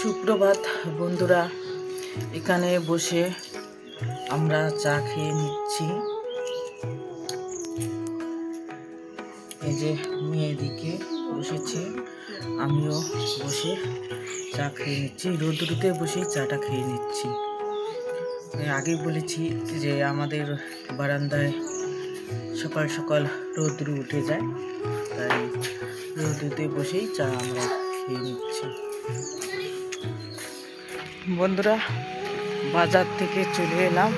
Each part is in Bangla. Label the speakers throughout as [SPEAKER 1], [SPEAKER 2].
[SPEAKER 1] সুপ্রভাত বন্ধুরা, এখানে বসে আমরা চা খেয়ে নিচ্ছি। এই যে মেয়েদিকে বসেছে, আমিও বসে চা খেয়ে নিচ্ছি। রোদ্রুতে বসে চাটা খেয়ে নিচ্ছি। আগে বলেছি যে আমাদের বারান্দায় সকাল সকাল রোদ্রু উঠে যায়, তাই রোদ্রুতে বসেই চা আমরা খেয়ে নিচ্ছি। বন্ধুরা, বাজার থেকে চলে এলাম।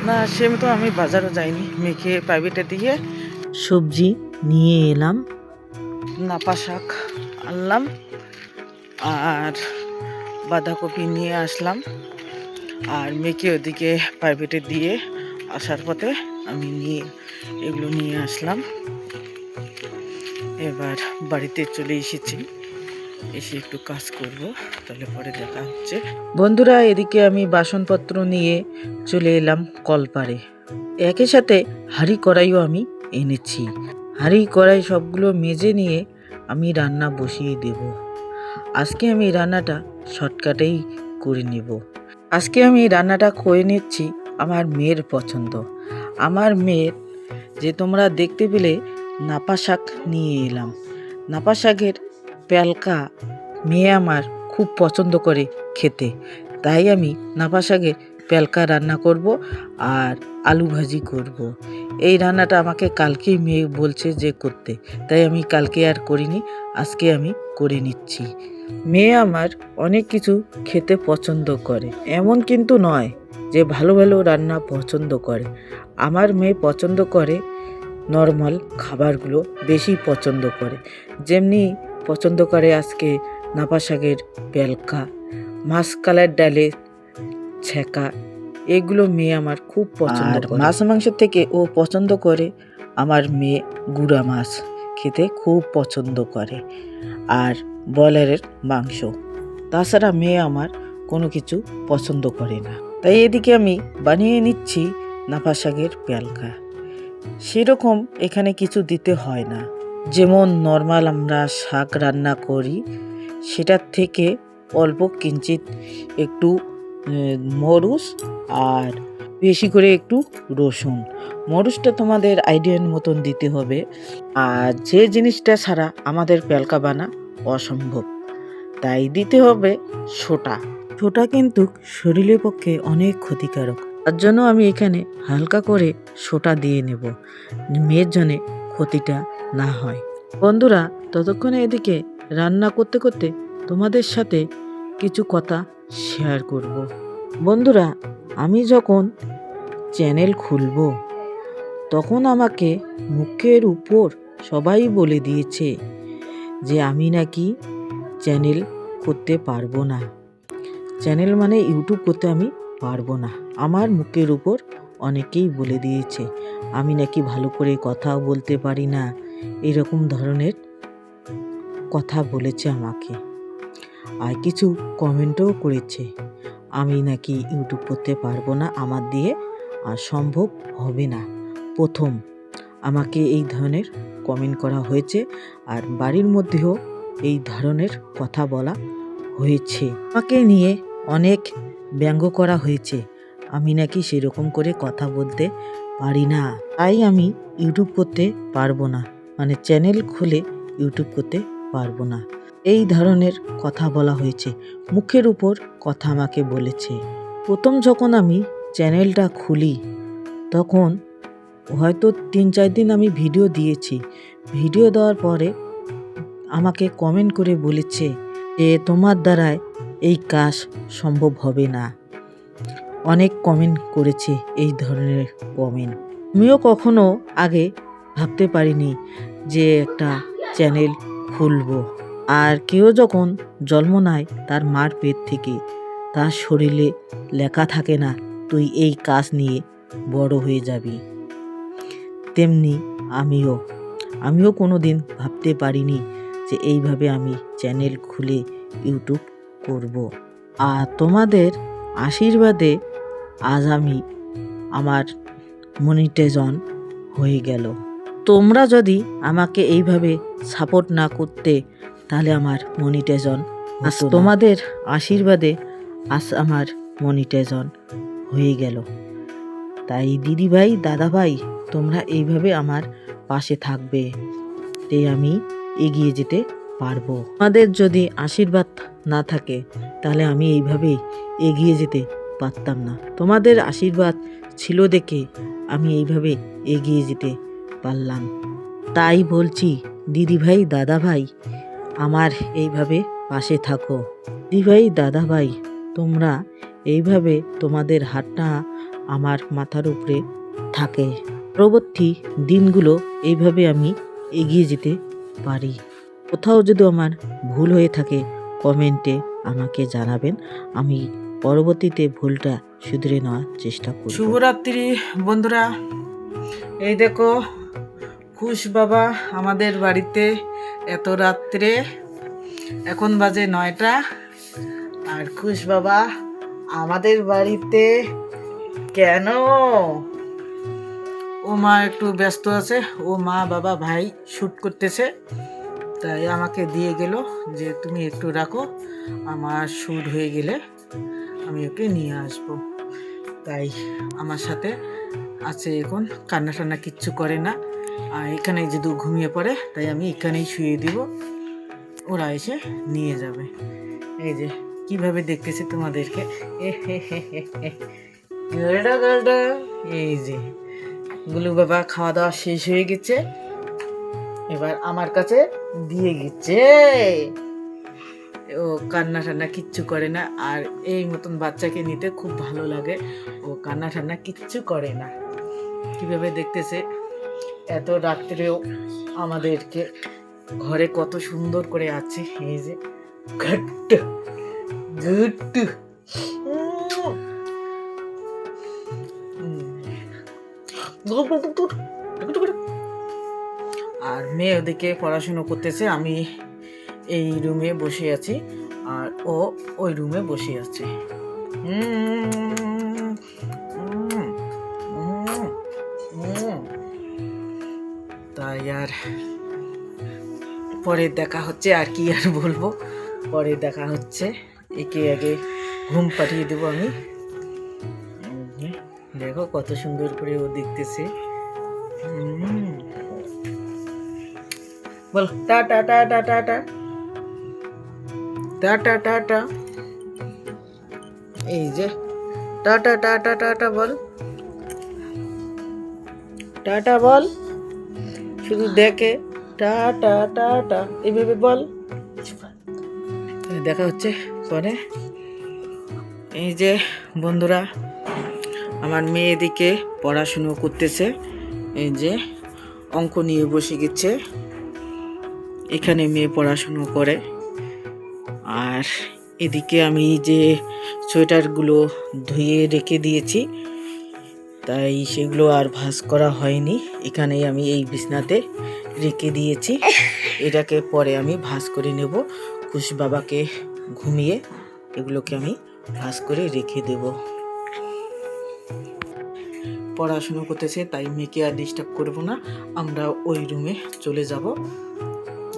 [SPEAKER 1] না, সে তো আমি বাজারও যাইনি, মেয়েকে প্রাইভেটে দিয়ে সবজি নিয়ে এলাম। নাপা শাক আনলাম আর বাঁধাকপি নিয়ে আসলাম, আর মেয়েকে ওদিকে প্রাইভেটে দিয়ে আসার পথে আমি এগুলো নিয়ে আসলাম। এবার বাড়িতে চলে এসেছি, এসে একটু কাজ করব, তাহলে পরে দেখা হচ্ছে। বন্ধুরা, এদিকে আমি বাসনপত্র নিয়ে চলে এলাম কলপারে। একই সাথে হাঁড়ি কড়াইও আমি এনেছি। হাঁড়ি কড়াই সবগুলো মেজে নিয়ে আমি রান্না বসিয়ে দেব। আজকে আমি রান্নাটা শর্টকাটেই করে নেব। আজকে আমি রান্নাটা করে নিচ্ছি আমার মেয়ের পছন্দ। আমার মেয়ের যে তোমরা দেখতে পেলে নাপা শাক নিয়ে এলাম। নাপা শাকের প্যালকা মেয়ে আমার খুব পছন্দ করে খেতে, তাই আমি নাপা শাকের প্যালকা রান্না করব আর আলু ভাজি করব। এই রান্নাটা আমাকে কালকেই মেয়ে বলছে যে করতে, তাই আমি কালকে আর করিনি, আজকে আমি করে নিচ্ছি। মেয়ে আমার অনেক কিছু খেতে পছন্দ করে, এমন কিন্তু নয় যে ভালো ভালো রান্না পছন্দ করে। আমার মেয়ে পছন্দ করে নর্মাল খাবারগুলো বেশি পছন্দ করে। যেমনি পছন্দ করে আজকে নাপা শাকের প্যালকা, মাছকালের ডালে ছেঁকা, এগুলো মেয়ে আমার খুব পছন্দ করে। মাছ মাংস থেকে ও পছন্দ করে আমার মেয়ে গুঁড়া মাছ খেতে খুব পছন্দ করে, আর ব্রয়লারের মাংস। তাছাড়া মেয়ে আমার কোনো কিছু পছন্দ করে না, তাই এদিকে আমি বানিয়ে নিচ্ছি নাপা শাকের প্যালকা। সেরকম এখানে কিছু দিতে হয় না, যেমন নর্মাল আমরা শাক রান্না করি সেটার থেকে অল্প কিঞ্চিত একটু মরিচ আর বেশি করে একটু রসুন। মরিচটা তোমাদের আইডিয়ার মতন দিতে হবে, আর যে জিনিসটা ছাড়া আমাদের প্যালকা বানা অসম্ভব, তাই দিতে হবে সোটা। সোটা কিন্তু শরীরের পক্ষে অনেক ক্ষতিকারক, তার জন্য আমি এখানে হালকা করে সোটা দিয়ে নেব, মেয়ের জন্য ক্ষতিটা না হয়। বন্ধুরা, ততক্ষণে এদিকে রান্না করতে করতে তোমাদের সাথে কিছু কথা শেয়ার করব। বন্ধুরা, আমি যখন চ্যানেল খুলব তখন আমাকে মুখের উপর সবাই বলে দিয়েছে যে আমি নাকি চ্যানেল করতে পারবো না, চ্যানেল মানে ইউটিউব করতে আমি পারবো না। আমার মুখের উপর অনেকেই বলে দিয়েছে আমি নাকি ভালো করে কথাও বলতে পারি না, এরকম ধরনের কথা বলেছে আমাকে, আর কিছু কমেন্টও করেছে আমি নাকি ইউটিউব করতে পারবো না, আমার দিয়ে আর সম্ভব হবে না। প্রথম আমাকে এই ধরনের কমেন্ট করা হয়েছে, আর বাড়ির মধ্যেও এই ধরনের কথা বলা হয়েছে। আমাকে নিয়ে অনেক ব্যঙ্গ করা হয়েছে, আমি নাকি সেরকম করে কথা বলতে পারি না, তাই আমি ইউটিউব করতে পারবো না, মানে চ্যানেল খুলে ইউটিউব করতে পারবো না, এই ধরনের কথা বলা হয়েছে। মুখের উপর কথা আমাকে বলেছে। প্রথম যখন আমি চ্যানেলটা খুলি তখন হয়তো 3-4 দিন আমি ভিডিও দিয়েছি। ভিডিও দেওয়ার পরে আমাকে কমেন্ট করে বলেছে যে তোমার দ্বারায় এই কাজ সম্ভব হবে না। অনেক কমেন্ট করেছে এই ধরনের কমেন্ট। আমিও কখনো আগে ভাবতে পারিনি যে একটা চ্যানেল খুলবো। আর কেউ যখন জন্ম নেয় তার মার পেট থেকে, তার শরীরে লেখা থাকে না তুই এই কাজ নিয়ে বড় হয়ে যাবি, তেমনি আমিও কোনো দিন ভাবতে পারিনি যে এইভাবে আমি চ্যানেল খুলে ইউটিউব করব। আর তোমাদের আশীর্বাদে আজ আমার মনিটাইজেশন হয়ে গেল। তোমরা যদি আমাকে এইভাবে সাপোর্ট না করতে তাহলে আমার মনিটাইজেশন আজ তোমাদের আশীর্বাদে আজ আমার মনিটাইজন হয়ে গেল। তাই দিদি ভাই, দাদা ভাই, তোমরা এইভাবে আমার পাশে থাকবে, তাই আমি এগিয়ে যেতে পারবো। তোমাদের যদি আশীর্বাদ না থাকে তাহলে আমি এইভাবে এগিয়ে যেতে পারতাম না। তোমাদের আশীর্বাদ ছিল দেখে আমি এইভাবে এগিয়ে যেতে পারলাম। তাই বলছি দিদি ভাই, দাদা ভাই, আমার এইভাবে পাশে থাকো। দিদি ভাই, দাদা ভাই, তোমরা এইভাবে তোমাদের হাতটা আমার মাথার উপরে থাকে। পরবর্তী দিনগুলো এইভাবে আমি এগিয়ে যেতে পারি। কোথাও যদি আমার ভুল হয়ে থাকে কমেন্টে আমাকে জানাবেন, আমি পরবর্তীতে ভুলটা শুধরে নেওয়ার চেষ্টা করব। শুভরাত্রি বন্ধুরা। এই দেখো খুশ বাবা আমাদের বাড়িতে এত রাত্রে, এখন বাজে 9টা, আর খুশ বাবা আমাদের বাড়িতে কেন? ও মা একটু ব্যস্ত আছে, ও মা বাবা ভাই শ্যুট করতেছে, তাই আমাকে দিয়ে গেল যে তুমি একটু রাখো, আমার শ্যুট হয়ে গেলে আমি ওকে নিয়ে আসবো। তাই আমার সাথে আছে এখন, কান্না টান্না কিচ্ছু করে না। আর এখানে যদি ঘুমিয়ে পড়ে তাই আমি এখানেই শুয়ে দিব, ওরা এসে নিয়ে যাবে। এই যে কিভাবে দেখতেছি তোমাদেরকে, এই যে গুলু বাবা খাওয়া দাওয়া শেষ হয়ে গেছে, এবার আমার কাছে দিয়ে গেছে। ও কান্না টান্না কিচ্ছু করে না, আর এই মতন বাচ্চাকে নিতে খুব ভালো লাগে। ও কান্না টান্না কিচ্ছু করে না। কিভাবে দেখতেছে এত রাত্রেও আমাদেরকে, ঘরে কত সুন্দর করে আছে। এই যে ঘট্ট ঘট্ট, আর মেয়ে ওদিকে পড়াশুনো করতেছে, আমি এই রুমে বসে আছি আর ও ওই রুমে বসে আছে। তাই আর পরে দেখা হচ্ছে, আর কি আর বলবো, পরে দেখা হচ্ছে। একে আগে ঘুম পাঠিয়ে দেবো আমি। দেখো কত সুন্দর করে ও দেখতেছে। বল টাটা টাটা টাটা টাটা টাটা, এই যে টাটা টাটা টাটা বল, টাটা বল, শুধু দেখে টাটা টাটা এইভাবে বল। দেখা হচ্ছে পরে। এই যে বন্ধুরা, আমার মেয়ে এদিকে পড়াশুনো করতেছে, এই যে অঙ্ক নিয়ে বসে গেছে, এখানে মেয়ে পড়াশুনো করে। আর এদিকে আমি যে সোয়েটারগুলো ধুয়ে রেখে দিয়েছি, তাই সেগুলো আর ভাঁজ করা হয়নি, এখানেই আমি এই বিছনাতে রেখে দিয়েছি। এটাকে পরে আমি ভাঁজ করে নেব, খুশ বাবাকে ঘুমিয়ে এগুলোকে আমি ভাঁজ করে রেখে দেব। পড়াশুনো করতেছে তাই মেয়েকে আর ডিস্টার্ব করবো না, আমরা ওই রুমে চলে যাব।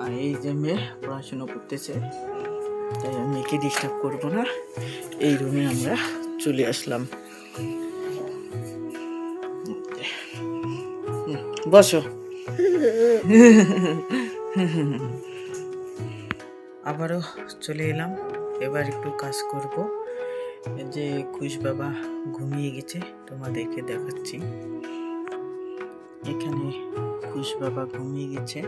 [SPEAKER 1] আর এই যে মেয়ে পড়াশুনো করতেছে, তাই আমি মেয়েকে ডিস্টার্ব করবো না, এই রুমে আমরা চলে আসলাম। বসো। আবারও চলে এলাম, এবার একটু কাজ করব। যে খুশ বাবা ঘুমিয়ে গেছে, তোমাদেরকে দেখাচ্ছি। এখানে খুশ বাবা ঘুমিয়ে গেছে,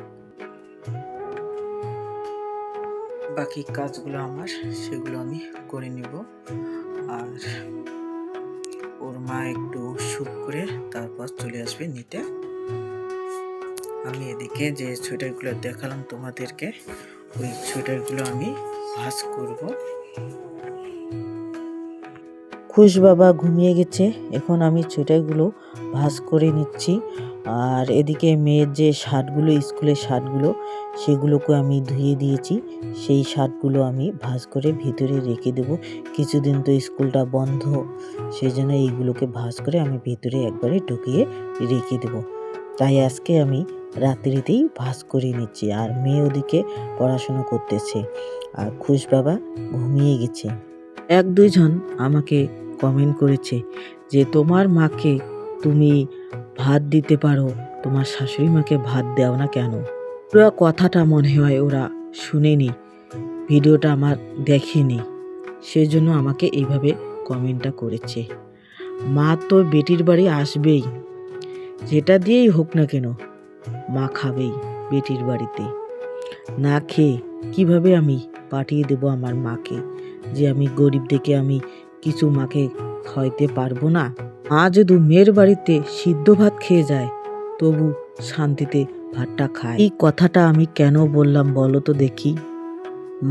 [SPEAKER 1] বাকি কাজগুলো আমার, সেগুলো আমি করে নিব। আর ওর মা একটু শুট করে তারপর চলে আসবে নিতে। আমি এদিকে যে সোয়েটারগুলো দেখালাম তোমাদেরকে, ওই সোয়েটারগুলো আমি ভাঁজ করব। খুশ বাবা ঘুমিয়ে গেছে, এখন আমি সোয়েটারগুলো ভাঁজ করে নিচ্ছি। আর এদিকে মেয়ের যে শার্টগুলো, স্কুলের শার্টগুলো, সেগুলোকে আমি ধুয়ে দিয়েছি, সেই শার্টগুলো আমি ভাঁজ করে ভিতরে রেখে দেব। কিছুদিন তো স্কুলটা বন্ধ, সেই জন্য এইগুলোকে ভাঁজ করে আমি ভিতরে একবারে ঢুকিয়ে রেখে দেব। তাই আজকে আমি রাত্রিতেই ভাঁজ করে নিচ্ছি। আর মেয়ে ওদিকে পড়াশোনা করতেছে, আর খুশ বাবা ঘুমিয়ে গেছে। 1-2 জন আমাকে কমেন্ট করেছে যে তোমার মাকে তুমি ভাত দিতে পারো, তোমার শাশুড়ি মাকে ভাত দাও না কেন? পুরো কথাটা মনে হয় ওরা শুনেনি, ভিডিওটা আমার দেখেনি, সেই জন্য আমাকে এইভাবে কমেন্টটা করেছে। মা তো বেটির বাড়ি আসবেই, যেটা দিয়েই হোক না কেন মা খাবেই বেটির বাড়িতে। না খেয়ে কিভাবে আমি পাঠিয়ে দেব আমার মাকে, যে আমি গরিব দেখে আমি কিছু মাকে খাওয়াইতে পারবো না? মা যদি মেয়ের বাড়িতে সিদ্ধ ভাত খেয়ে যায় তবু শান্তিতে ভাতটা খায়। এই কথাটা আমি কেন বললাম বলো তো দেখি?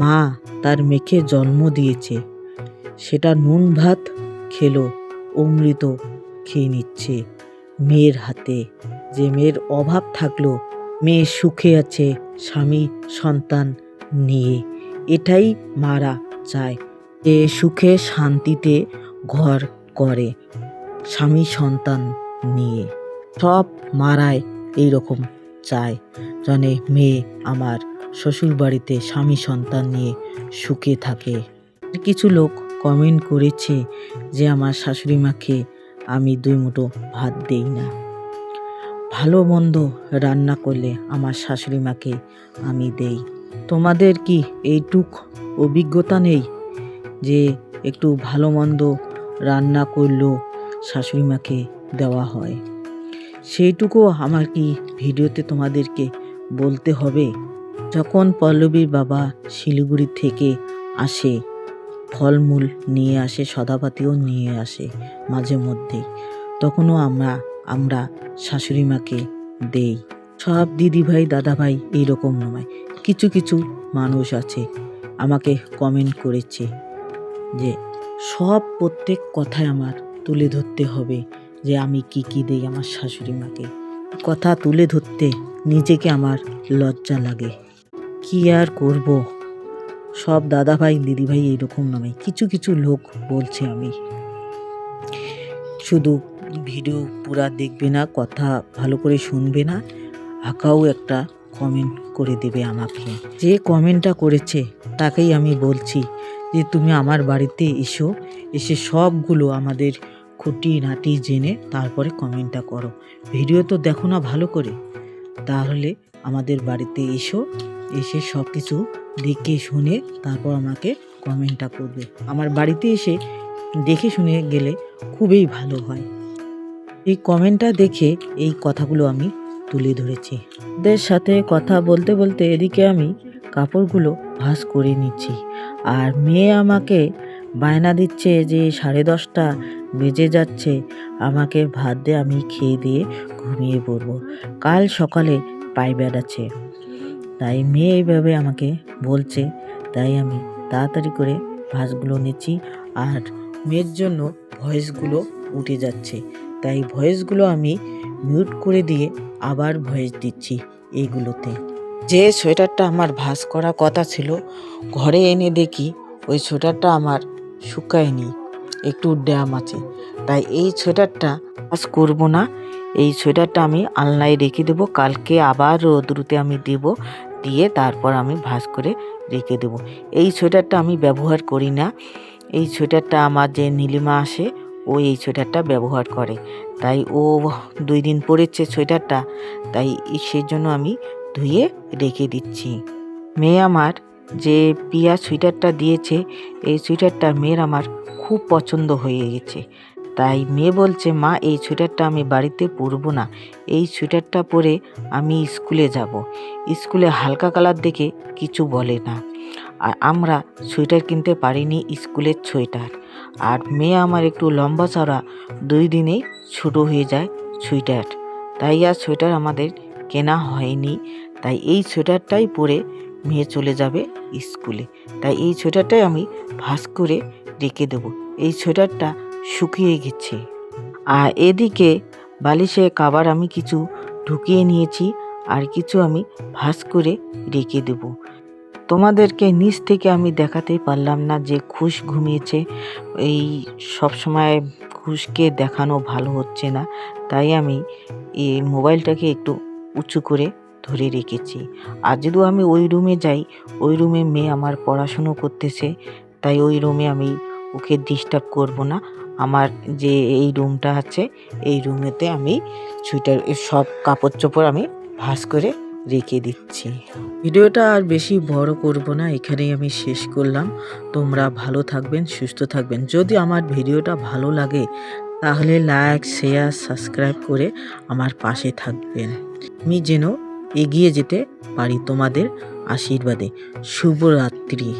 [SPEAKER 1] মা তার মেয়েকে জন্ম দিয়েছে, সেটা নুন ভাত খেলো, অমৃত খেয়ে নিচ্ছে মেয়ের হাতে। যে মেয়ের অভাব থাকলো, মেয়ে সুখে আছে স্বামী সন্তান নিয়ে, এটাই মারা চায়, যে সুখে শান্তিতে ঘর করে স্বামী সন্তান নিয়ে। সব মারাই এইরকম চায়, জানে মেয়ে আমার শ্বশুর বাড়িতে স্বামী সন্তান নিয়ে সুখে থাকে। কিছু লোক কমেন্ট করেছে যে আমার শাশুড়ি মাকে আমি 2 মুঠো ভাত দেই না। ভালো মন্দ রান্না করলে আমার শাশুড়ি মাকে আমি দেই। তোমাদের কি এইটুক অভিজ্ঞতা নেই যে একটু ভালো মন্দ রান্না করলেও শাশুড়ি মাকে দেওয়া হয়? সেইটুকু আমার কি ভিডিওতে তোমাদেরকে বলতে হবে? যখন পল্লবীর বাবা শিলিগুড়ি থেকে আসে, ফলমূল নিয়ে আসে, সদাপাতিও নিয়ে আসে মাঝে মধ্যেই, তখনও আমরা শাশুড়ি মাকে দেই। সব দিদিভাই দাদাভাই এইরকম নয়, কিছু কিছু মানুষ আছে আমাকে কমেন্ট করেছে যে সব প্রত্যেক কথায় আমার তুলে ধরতে হবে যে আমি কি কি দেই আমার শাশুড়ি মাকে। কথা তুলে ধরতে নিজেকে আমার লজ্জা লাগে। কি আর করব, সব দাদাভাই দিদিভাই এইরকম নয়, কিছু কিছু লোক বলছে। আমি শুধু ভিডিও পুরা দেখবে না, কথা ভালো করে শুনবে না, আঁকাও একটা কমেন্ট করে দেবে আমাকে। যে কমেন্টটা করেছে তাকেই আমি বলছি যে তুমি আমার বাড়িতে এসো, এসে সবগুলো আমাদের খুঁটিনাটি জেনে তারপরে কমেন্টটা করো। ভিডিও তো দেখো না ভালো করে, তাহলে আমাদের বাড়িতে এসো, এসে সব কিছু দেখে শুনে তারপর আমাকে কমেন্টটা করবে। আমার বাড়িতে এসে দেখে শুনে গেলে খুবই ভালো হয়। এই কমেন্টটা দেখে এই কথাগুলো আমি তুলে ধরেছি। ওদের সাথে কথা বলতে বলতে এদিকে আমি কাপড়গুলো ভাঁজ করে নিচ্ছি। আর মেয়ে আমাকে বায়না দিচ্ছে যে 10:30টা বেজে যাচ্ছে, আমাকে ভাত দে, আমি খেয়ে দিয়ে ঘুমিয়ে পড়বো, কাল সকালে প্রাইভেট আছে। তাই মেয়ে এইভাবে আমাকে বলছে, তাই আমি তাড়াতাড়ি করে ভাঁজগুলো নিচ্ছি। আর মেয়ের জন্য ভয়েসগুলো উঠে যাচ্ছে, তাই ভয়েসগুলো আমি মিউট করে দিয়ে আবার ভয়েস দিচ্ছি এইগুলোতে। যে সোয়েটারটা আমার ভাঁজ করা কথা ছিল, ঘরে এনে দেখি ওই সোয়েটারটা আমার শুকায়নি, একটু ড্যাম আছে। তাই এই সোয়েটারটা ভাঁজ করব না, এই সোয়েটারটা আমি আলনায় রেখে দেবো, কালকে আবার রোদ্রুতে আমি দেব, দিয়ে তারপর আমি ভাঁজ করে রেখে দেবো। এই সোয়েটারটা আমি ব্যবহার করি না, এই সোয়েটারটা আমার যে নীলিমা আসে ও এই সোয়েটারটা ব্যবহার করে, তাই ও 2 দিন পরেছে সোয়েটারটা, তাই সেই জন্য আমি ধুয়ে রেখে দিচ্ছি। মেয়ে আমার যে পিয়া সোয়েটারটা দিয়েছে, এই সোয়েটারটা মেয়ের আমার খুব পছন্দ হয়ে গেছে। তাই মেয়ে বলছে, মা এই সোয়েটারটা আমি বাড়িতে পরবো না, এই সোয়েটারটা পরে আমি স্কুলে যাব। স্কুলে হালকা কালার দেখে কিছু বলে না, আর আমরা সোয়েটার কিনতে পারিনি স্কুলের সোয়েটার। আর মেয়ে আমার একটু লম্বা চড়া, 2 দিনেই ছোটো হয়ে যায় সোয়েটার, তাই আর সোয়েটার আমাদের কেনা হয়নি। তাই এই সোয়েটারটাই পরে মেয়ে চলে যাবে স্কুলে, তাই এই সোয়েটারটাই আমি ভাঁজ করে রেখে দেবো। এই সোয়েটারটা শুকিয়ে গেছে। আর এদিকে বালিশে কভার আমি কিছু ঢুকিয়ে নিয়েছি, আর কিছু আমি ভাঁজ করে রেখে দেবো। তোমাদেরকে নিচ থেকে আমি দেখাতে পারলাম না যে খুশ ঘুমিয়েছে, এই সব সময় খুশকে দেখানো ভালো হচ্ছে না, তাই আমি এই মোবাইলটাকে একটু উঁচু করে ধরে রেখেছি। আর যদি আমি ওই রুমে যাই, ওই রুমে মেয়ে আমার পড়াশুনো করতেছে, তাই ওই রুমে আমি ওকে ডিস্টার্ব করব না। আমার যে এই রুমটা আছে, এই রুমেতে আমি সুইটার সব কাপড় চোপড় আমি ভাঁজ করে রেখে দিচ্ছি। ভিডিওটা আর বেশি বড় করব না, এখানেই আমি শেষ করলাম। তোমরা ভালো থাকবেন, সুস্থ থাকবেন। যদি আমার ভিডিওটা ভালো লাগে তাহলে লাইক, শেয়ার, সাবস্ক্রাইব করে আমার পাশে থাকবেন। আমি যেন এগিয়ে যেতে পারি তোমাদের আশীর্বাদে। শুভরাত্রি।